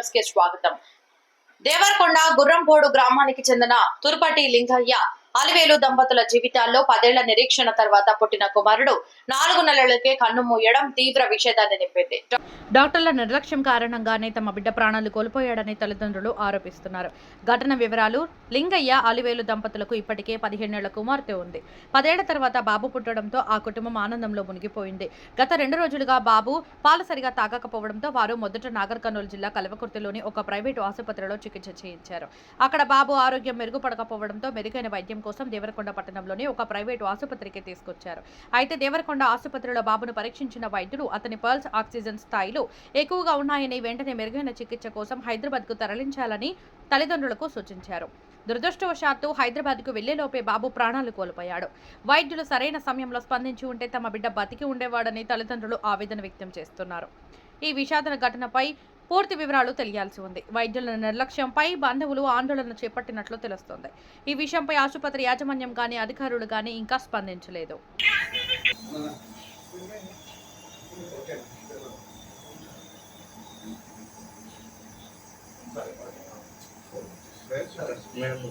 News కి స్వాగతం. దేవరకొండ గుర్రంపోడు గ్రామానికి చెందిన తుర్పటి లింగయ్య అలివేలు దంపతుల జీవితాల్లో 10 ఏళ్ల నిరీక్షణ తర్వాత పుట్టిన కుమారుడు 4 నెలలకే కన్ను మూయడం తీవ్ర విషాదాన్ని నింపింది. డాక్టర్ల నిర్లక్ష్యం కారణంగానే తమ బిడ్డ ప్రాణాలు కోల్పోయాడని తల్లిదండ్రులు ఆరోపిస్తున్నారు. ఘటన వివరాలు: లింగయ్య అలివేలు దంపతులకు ఇప్పటికే 15 ఏళ్ల కుమార్తె ఉంది. 10 ఏళ్ల తర్వాత బాబు పుట్టడంతో ఆ కుటుంబం ఆనందంలో మునిగిపోయింది. గత 2 రోజులుగా బాబు పాలు సరిగా తాగకపోవడంతో వారు మొదట నాగర్ కర్నూలు జిల్లా కల్వకుర్తిలోని ఒక ప్రైవేటు ఆసుపత్రిలో చికిత్స చేయించారు. అక్కడ బాబు ఆరోగ్యం మెరుగుపడకపోవడంతో మెరుగైన వైద్యం కోసం దేవరకొండ పట్టణంలోని ఒక ప్రైవేటు ఆసుపత్రికి తీసుకొచ్చారు. అయితే దేవరకొండ ఆసుపత్రిలో బాబును పరీక్షించిన వైద్యులు అతని పల్స్ ఆక్సిజన్ స్థాయిలు ఎక్కువగా ఉన్నాయని వెంటనే మెరుగైన చికిత్స కోసం హైదరాబాద్కు తరలించాలని తల్లిదండ్రులకు సూచించారు. దురదృష్టవశాత్తు హైదరాబాద్కు వెళ్లేలోపే బాబు ప్రాణాలు కోల్పోయాడు. వైద్యులు సరైన సమయంలో స్పందించి ఉంటే తమ బిడ్డ బతికి ఉండేవాడని తల్లిదండ్రులు ఆవేదన వ్యక్తం చేస్తున్నారు. ఈ విషాద ఘటనపై పూర్తి వివరాలు తెలియాల్సి ఉంది. వైద్యుల నిర్లక్ష్యంపై బంధువులు ఆందోళన చేపట్టినట్లు తెలుస్తోంది. ఈ విషయంపై ఆసుపత్రి యాజమాన్యం గానీ అధికారులు గానీ ఇంకా స్పందించలేదు. మేడం